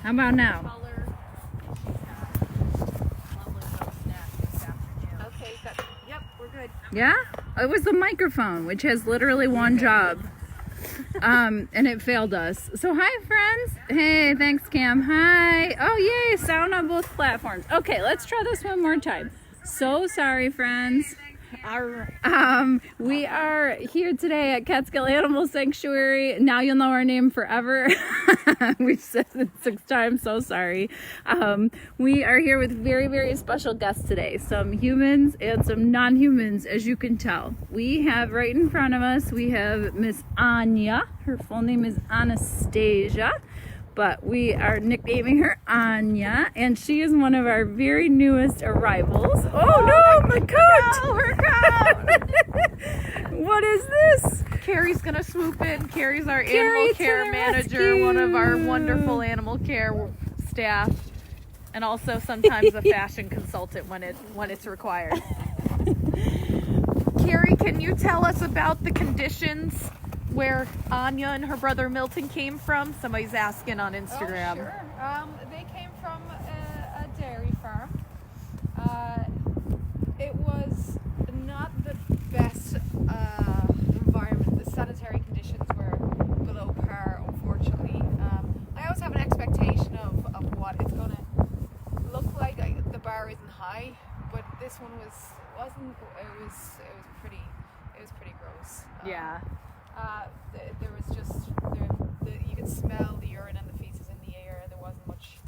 How about now? Color. She's got lovely little snack this afternoon. Okay, yep, we're good. Yeah? It was the microphone, which has literally one job. And it failed us. So hi, friends. Hey, thanks, Cam. Hi. Oh, yay, sound on both platforms. Okay, let's try this one more time. So sorry, friends. We are here today at Catskill Animal Sanctuary. Now you'll know our name forever. We've said it 6 times, so sorry. We are here with very, very special guests today. Some humans and some non-humans, as you can tell. We have right in front of us, we have Miss Anya. Her full name is Anastasia, but we are nicknaming her Anya, and she is one of our very newest arrivals. Oh no, my coat! Her coat! What is this? Carrie's gonna swoop in. Carrie's our Carrie Animal to Care the Manager, rescue. one of our wonderful animal care staff, and also sometimes a fashion consultant when it's required. Carrie, can you tell us about the conditions where Anya and her brother Milton came from? Somebody's asking on Instagram. Oh, sure. They came from a dairy farm. It was not the best environment. The sanitary conditions were below par, unfortunately. I always have an expectation of what it's going to look like. The bar isn't high, but this one wasn't. It was pretty gross. Yeah. There was just you could smell the urine and the feces in the air. There wasn't much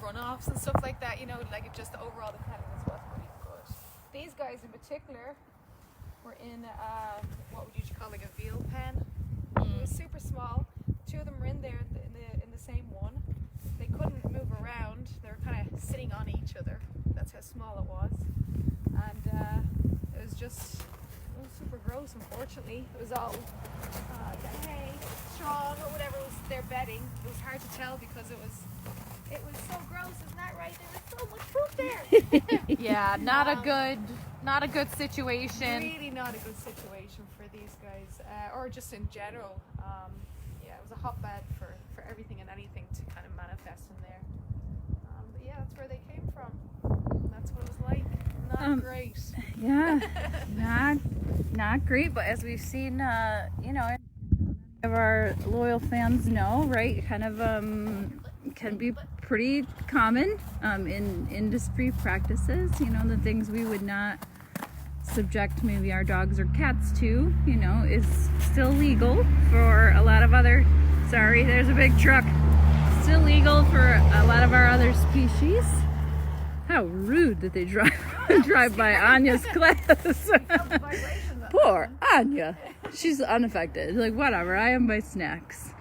runoffs and stuff like that. Like it just overall the cleanliness wasn't really good. These guys in particular were in what would you call like a veal pen. It was super small. 2 of them were in there in the same one. They couldn't move around. They were kind of sitting on each other. That's how small it was, and it was just. It was super gross, unfortunately. It was all hay, strong, or whatever was their bedding. It was hard to tell because it was so gross, isn't that right? There was so much food there. Yeah, not a good situation. Really not a good situation for these guys, or just in general. Yeah, it was a hotbed for everything and anything to kind of manifest in there. But yeah, that's where they came from. That's what it was like. Not great. Yeah, not great, but as we've seen, of our loyal fans know, right, kind of can be pretty common in industry practices, the things we would not subject maybe our dogs or cats to, is still legal for a lot of other, sorry, there's a big truck, still legal for a lot of our other species. How rude that they drive by Anya's class. Poor Anya. She's unaffected. Like, whatever, I have my snacks.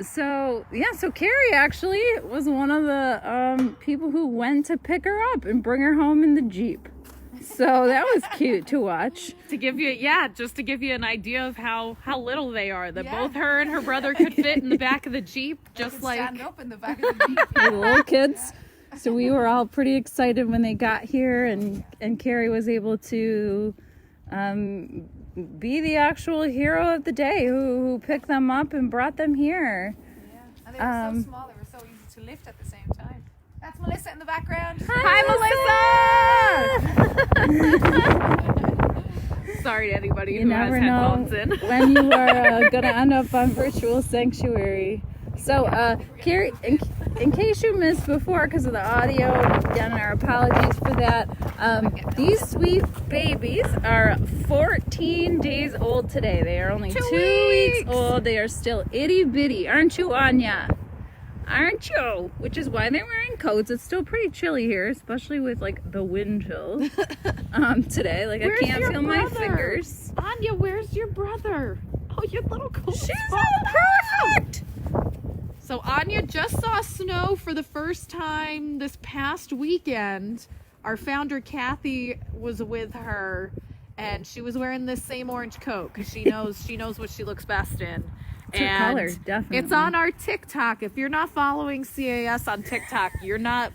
So Carrie actually was one of the people who went to pick her up and bring her home in the Jeep. So that was cute to watch. To give you an idea of how little they are. That both her and her brother could fit in the back of the Jeep, just like stand up in the back of the Jeep. The little kids. So we were all pretty excited when they got here, and Carrie was able to be the actual hero of the day who picked them up and brought them here. Yeah, and they were so small, they were so easy to lift at the same time. That's Melissa in the background. Hi, Melissa! Sorry to anybody who has headphones in. When you are going to end up on virtual sanctuary. So, Carrie, in case you missed before because of the audio, again, our apologies for that. These sweet babies are 14 days old today. They are only 2 weeks old. They are still itty bitty. Aren't you, Anya? Aren't you? Which is why they're wearing coats. It's still pretty chilly here, especially with like the wind chill today. Like, I can't feel my fingers. Anya, where's your brother? Oh, your little coat. She's all perfect. So Anya just saw snow for the first time this past weekend. Our founder Kathy was with her, and she was wearing this same orange coat because she knows what she looks best in. It's her color, definitely. It's on our TikTok. If you're not following CAS on TikTok, you're not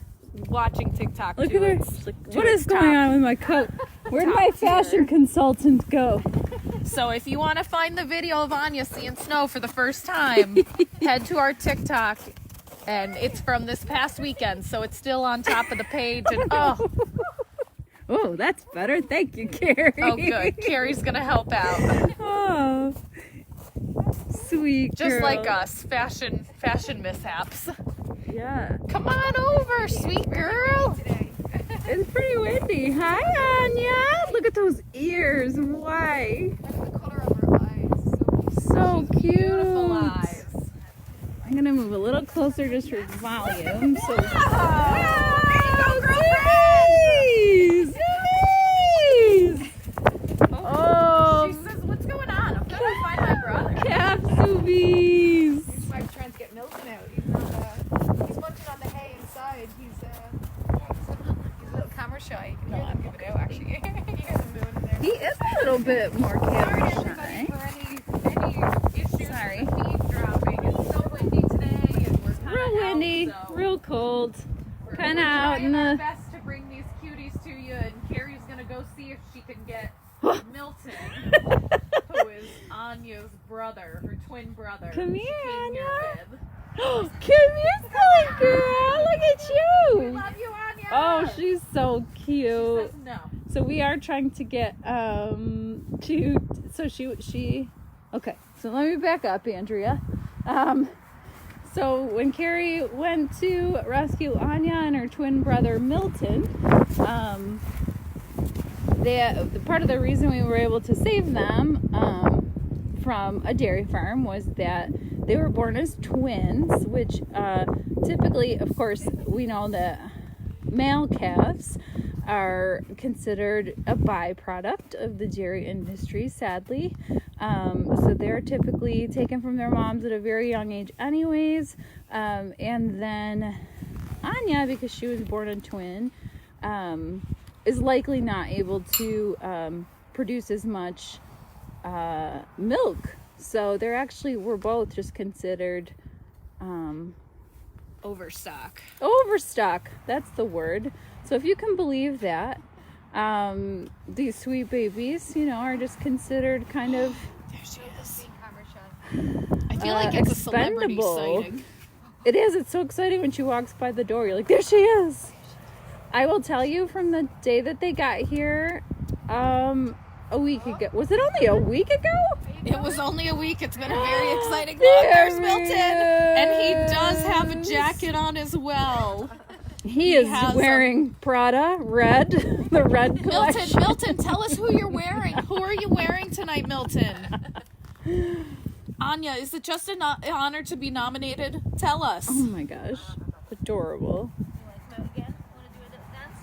watching TikTok. Look at her. What is going on with my coat? Where'd my fashion consultant go? So if you want to find the video of Anya seeing snow for the first time, head to our TikTok. And it's from this past weekend, so it's still on top of the page. And Oh, that's better. Thank you, Carrie. oh, good. Carrie's gonna help out, Oh, sweet just girl. like us, fashion mishaps. Yeah. Come on over, sweet girl. Today. It's pretty windy. Hi, Anya. Look at those ears. Why? Look at the color of her eyes. So cute. Beautiful eyes. I'm gonna move a little closer just for volume. So. Jeez! Jeez! Oh, She says, "What's going on? I'm trying to find my brother." Capsubies. He's my trying to get Milton out. He's munching on the hay inside. He's a little camera shy. You can hear him give it out actually. You hear them doing it there. He is a little bit more Sorry camera everybody shy. for any issues Sorry. with the feed dropping. It's so windy today and we're kind Real windy, real cold. Kind of out in our the. best to bring these cuties to you, and Carrie's gonna go see if she can get Milton, who is Anya's brother, her twin brother. Come who here, she came here Anya. with. Come here, silly girl. Look at you. Love you, Anya. Oh, she's so She cute. says no. So we are trying to get she okay, so let me back up, Andrea. So when Carrie went to rescue Anya and her twin brother Milton, the part of the reason we were able to save them from a dairy farm was that they were born as twins, which typically, of course, we know that male calves are considered a byproduct of the dairy industry, sadly. So they're typically taken from their moms at a very young age anyways. And then Anya, because she was born a twin, is likely not able to produce as much milk. So they're actually, we're both just considered Overstock. overstock. That's the word. So if you can believe that, these sweet babies, are just considered kind of There she is. being camera shy. I feel like it's a celebrity expendable. sighting. It is. It's so exciting when she walks by the door. You're like, there she is. I will tell you, from the day that they got here, a week ago. Was it only a week ago? It was only a week. It's been a very exciting There look. There's he Milton. And he does have a is. jacket on as well. He is has wearing Prada red, the red collection. Milton, tell us who you're wearing. Who are you wearing tonight, Milton? Anya, is it just an honor to be nominated? Tell us. Oh my gosh, adorable.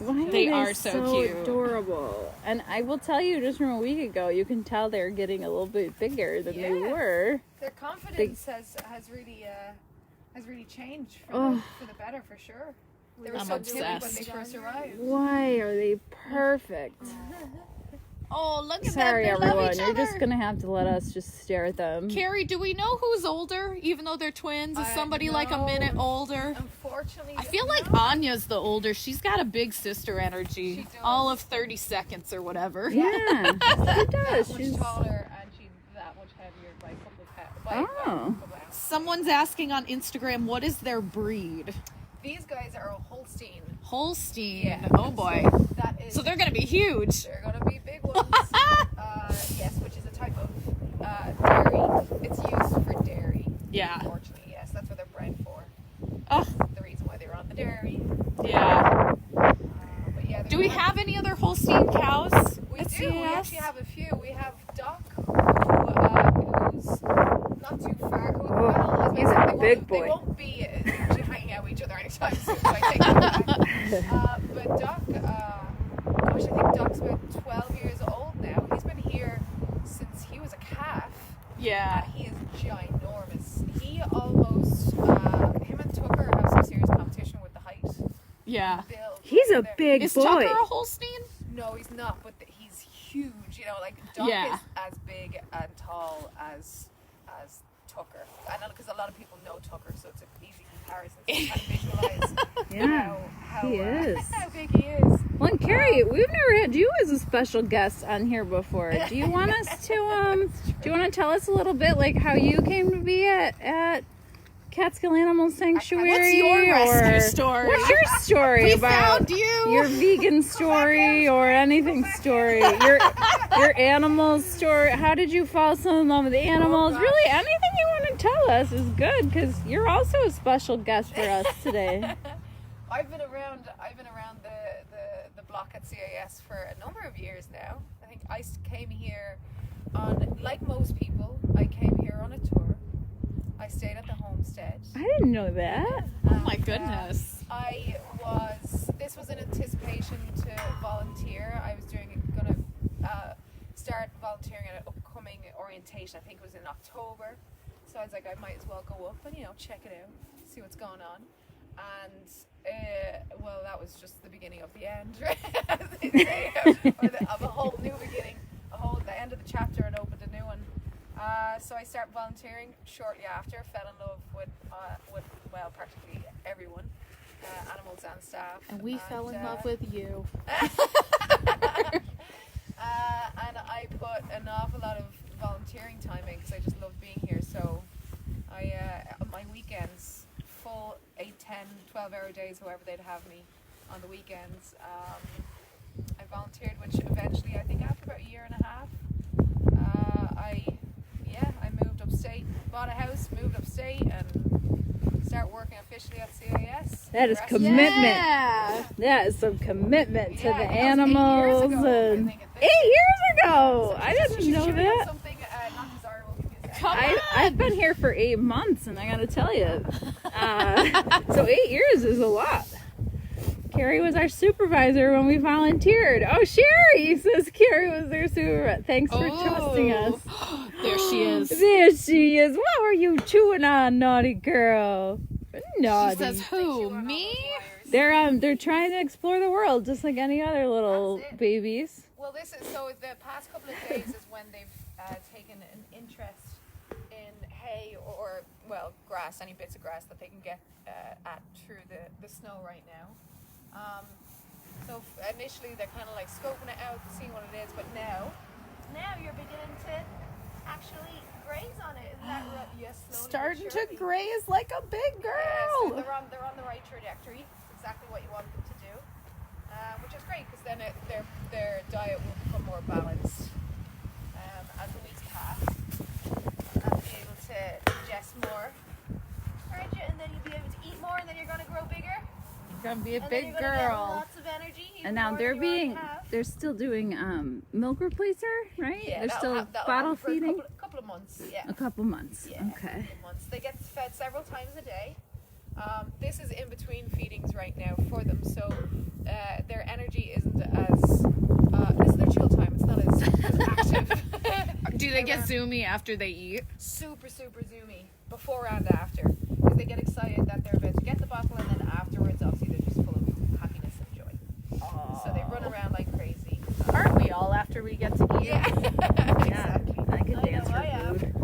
Why They are are they so cute. adorable? And I will tell you, just from a week ago, you can tell they're getting a little bit bigger than they Yeah. were. Their confidence has really changed for the better for sure. They were I'm so timid when they obsessed. first arrived. Why are they perfect? Oh, look at Sorry, them. They love everyone. each You're other. just gonna have to let us just stare at them. Carrie, do we know who's older, even though they're twins? Is somebody like a no. minute older? Unfortunately, I feel like Anya's the older. She's got a big sister energy. She does. All of 30 seconds or whatever. Yeah, she does. much She's taller and she's that much heavier by a couple of pounds. Oh. Someone's asking on Instagram, what is their breed? These guys are a Holstein. Holstein. Yeah. Oh boy. That is. So they're going to be huge. They're gonna be big ones. Yes, which is a type of dairy. It's used for dairy. Yeah. Unfortunately, yes, that's what they're bred for. Oh, That's the reason why they were on the dairy. yeah. But yeah. Do we have any other Holstein cows? We at do. We CAS? actually have a few. We have Doc, who's not too far. Well, He's a big boy. They won't be hanging out with each other anytime soon. So I take that back. But Doc, gosh, I think Doc's about 12 years old now. He's been here since he was a calf. Yeah. He is ginormous. He almost, him and Tucker have some serious competition with the height. Yeah. He's a They're- big Is boy. Tucker a Holstein? No, he's not, but he's huge. Like Doc Yeah. is as big and tall as Tucker. I know because a lot of people know Tucker, so it's an easy comparison to kind of visualize Yeah, how he is. how big he is. Well, and Carrie, we've never had you as a special guest on here before. Do you want us to do you want to tell us a little bit like how you came to be at Catskill Animal Sanctuary? What's your rescue story? What's your story We about found you. your vegan story or anything story? Your animal story. How did you fall so in love with animals? gosh. Really, anything you want to tell us is good because you're also a special guest for us today. I've been around the block at CAS for a number of years now. I think I came here on, like most people, I came here on a tour. I stayed at the homestead. I didn't know that. Oh my goodness. This was in anticipation to volunteer. I was gonna start volunteering at an upcoming orientation. I think it was in October. So I was like, I might as well go up and, check it out, see what's going on. And, well, that was just the beginning of the end, right? As they say, of a whole new beginning, the end of the chapter and opened a new one. So I started volunteering shortly after, fell in love with practically everyone, animals and staff. And we fell in love with you. And I put an awful lot of volunteering time in because I just love being here. So on my weekends, full 8, 10, 12-hour days, however they'd have me on the weekends, I volunteered, which eventually, I think after about a year and a half, I moved upstate, bought a house, moved upstate, and started working officially at CAS. That is The rest- commitment. Yeah. That is some commitment to the that was 8 years animals. ago, I And think, at 8 this years ago, I Just didn't know shooting on that. Something not desirable. Give me a second. Come I've been here for 8 months, and I gotta tell you, so 8 years is a lot. Carrie was our supervisor when we volunteered. Oh, Sherry says Carrie was their supervisor. Thanks for trusting us. There she is. There she is. What were you chewing on, naughty girl? Naughty. She says, who, me? They're trying to explore the world just like any other little That's it. babies. Well, this is so. The past couple of days is when they've taken an interest in hay or grass, any bits of grass that they can get at through the snow right now. So initially they're kind of like scoping it out, seeing what it is, but now you're beginning to actually graze on it. Isn't that right? Yes, slowly but Starting to surely. graze like a big Yeah, girl. so they're on the right trajectory. Exactly what you want them to do, which is great because then their diet will become more balanced as the weeks pass. And be able to digest more, aren't you? And then you'll be able to eat more, and then you're going to grow bigger. You're gonna be a And then big you're gonna get girl. lots of energy. even And now more they're than you already have. they're still doing milk replacer, right? Yeah, They're still that'll bottle happen for feeding. a couple of months. Yeah. A couple months. Yeah, Okay. a couple of months. They get fed several times a day. This is in between feedings right now for them, so their energy isn't as. This is their chill time. It's not as active. Do they get zoomy after they eat? Super zoomy before and after, because they get excited that they're about to get the bottle, and then afterwards, obviously, they're just full of happiness and joy. So they run around like crazy. Aren't we all after we get to eat? Yeah, exactly. I could dance know, for I am. food.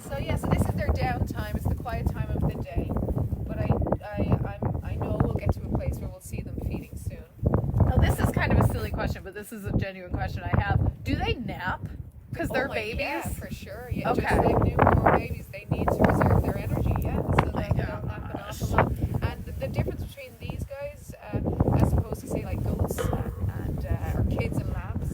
So this is their downtime. It's the quiet time of the day. But I know we'll get to a place where we'll see them feeding soon. Now, this is kind of a silly question, but this is a genuine question I have. Do they nap? Because they're babies? Yeah, for sure. Yeah, Okay. just like newborn babies, they need to reserve their energy. Yeah, so My that they don't nap an awful lot. And the difference between these guys, as opposed to say like goats and or kids and lambs,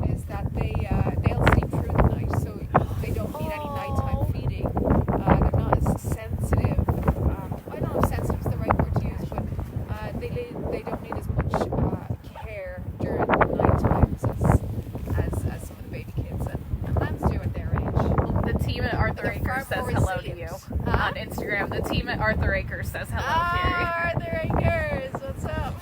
is that they'll sleep through the night, so they don't need any nighttime feeding. They're not as sensitive. I don't know if sensitive is the right word to use, but they don't need as much care during the night times as some of the baby kids and lambs do at their age. The team at Arthur They're far Acres says more hello to you resilient. Huh? on Instagram. The team at Arthur Acres says hello, Carrie. Arthur Acres, what's up?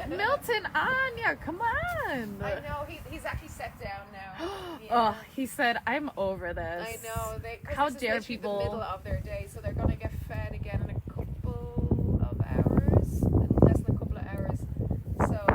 Milton, Anya, come on. I know, he's actually set down now. Yeah. Oh, he said, I'm over this. I know. 'Cause How this is dare literally people- the middle of their day, so they're going to get fed again in a couple of hours, less than a couple of hours. So,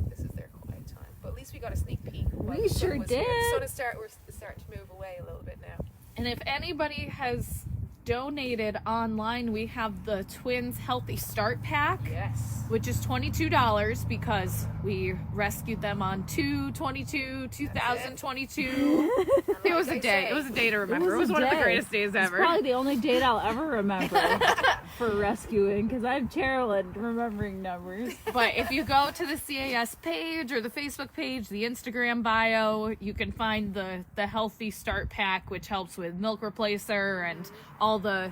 this is their quiet time. But at least we got a sneak peek. while We the sun sure was here. did. The sun we're starting to move away a little bit now. And if anybody has donated online, we have the Twins Healthy Start Pack, Yes. which is $22 because we rescued them on 2/22/2022. It was a day. It was a day to remember. It was one of the greatest days It's ever. probably the only date I'll ever remember for rescuing, because I'm terrible at remembering numbers. But if you go to the CAS page or the Facebook page, the Instagram bio, you can find the Healthy Start Pack, which helps with milk replacer and all the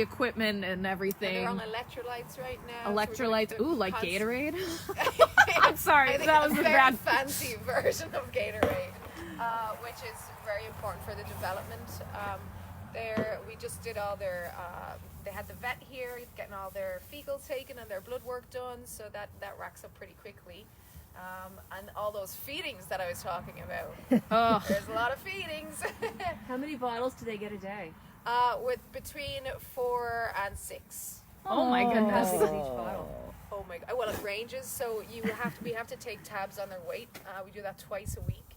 equipment and everything. And they're on electrolytes right now. Electrolytes, so ooh, like constant- Gatorade. I'm sorry, I think that was a a very bad. fancy version of Gatorade, which is very important for the development. We just did all their. They had the vet here, getting all their fecals taken and their blood work done, so that racks up pretty quickly. And all those feedings that I was talking about. Ugh. There's a lot of feedings. How many bottles do they get a day? With between 4 and 6. Oh my goodness. Each bottle. Oh my god! Well, it ranges. So we have to take tabs on their weight. We do that twice a week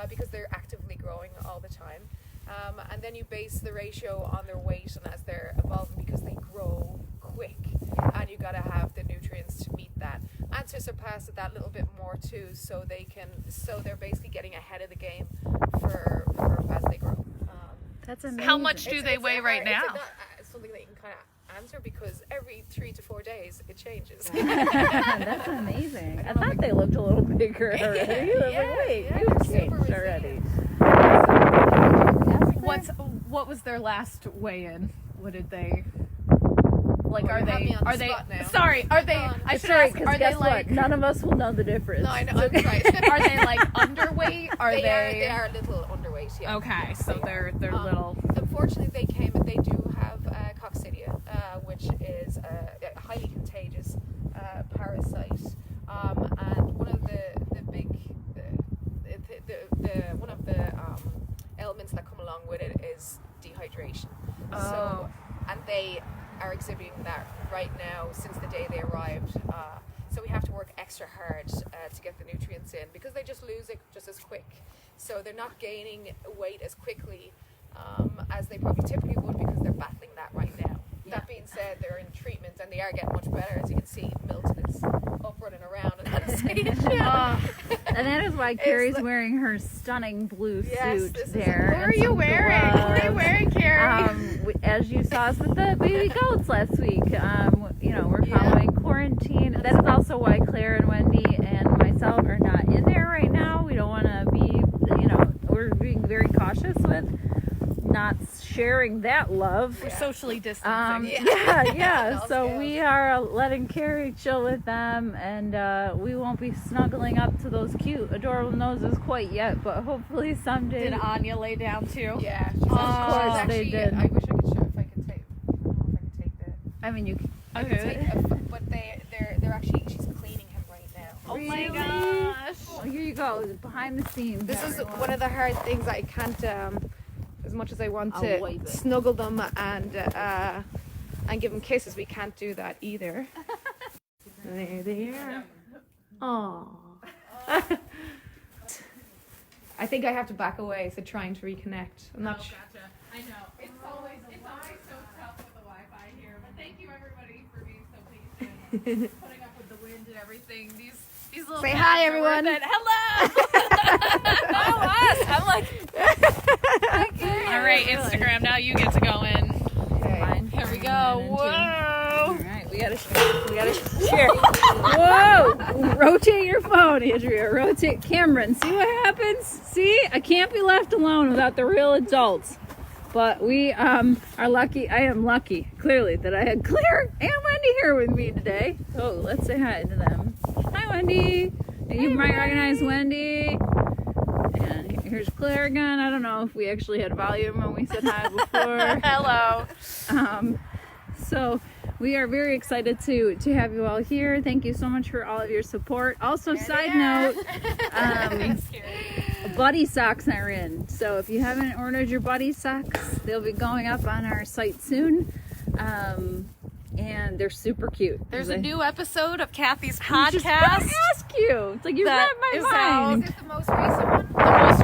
because they're actively growing all the time. And then you base the ratio on their weight and as they're evolving, because they grow quick, and you got to have the nutrients to meet that and to surpass it that little bit more too. So they're basically getting ahead of the game for as they grow. That's amazing. How much do they weigh right now? It's something that you can kind of answer because every 3 to 4 days it changes. That's amazing. I thought they looked a little bigger already. I was like, wait, yeah, you they're super changed already. What was their last weigh-in? What did they? Like, Well, are you have they? me on Are the they? spot now. Sorry, are they? on. I It's should right, ask. because Are they guess like? what? None of us will know the difference. No, I know. I'm right. Are they like underweight? Are they they? are a little underweight. Yeah. Okay, so they're little. Unfortunately, they do have coccidia, which is a highly contagious parasite, and one of the big one of the elements that come along with it is dehydration. So, and they are exhibiting that right now since the day they arrived. So we have to work extra hard to get the nutrients in because they just lose it just as quick. So they're not gaining weight as quickly as they probably typically would because they're battling that right now. That being said, they're in treatment and they are getting much better. As you can see, Milton is up running around and on stage. And that is why Carrie's wearing her stunning blue Yes, suit this is there. What are you wearing? What are you wearing, Carrie? As you saw us with the baby goats last week, we're following quarantine. That is also why Claire and Wendy and myself are not in there right now. We don't want to be, we're being very cautious with not sharing that love. We're socially distancing. Yeah. So Scales. we are letting Carrie chill with them, and we won't be snuggling up to those cute, adorable noses quite yet, but hopefully someday. Did Anya lay down too? Yeah, Of course they did. I wish I could show if I could take. I don't know if I could take that. I mean, you. I could take but they're actually she's cleaning him right now. Oh my Really? gosh. Well, here you go, behind the scenes. This is everyone. one of the hard things I can't, as much as I want I'll to wipe it. snuggle them and give them kisses, we can't do that either. There they are. Aww. I think I have to back away, so trying to reconnect. I'm not sure. Gotcha. I know. It's always so tough with the Wi-Fi here. But thank you everybody for being so patient, and putting up with the wind and everything. These little Say guys hi, are everyone. worth it. Hello. Oh, us. I'm like. All right, Instagram. Now you get to go in. Okay. Here we go. All Whoa. right, we gotta share. Whoa! Rotate your phone, Andrea. Rotate Cameron. See what happens? See, I can't be left alone without the real adults. But we are lucky. I am lucky, clearly, that I had Claire and Wendy here with me today. So let's say hi to them. Hi, Wendy. You might recognize Wendy. And here's Claire again. I don't know if we actually had volume when we said hi before. Hello. So we are very excited to have you all here. Thank you so much for all of your support. Also, side note, buddy socks are in. So if you haven't ordered your buddy socks, they'll be going up on our site soon. and they're super cute. There's a Like, new episode of Kathy's I was just gonna podcast ask you. It's like you read that my is mind. out. Is it the most recent one? The most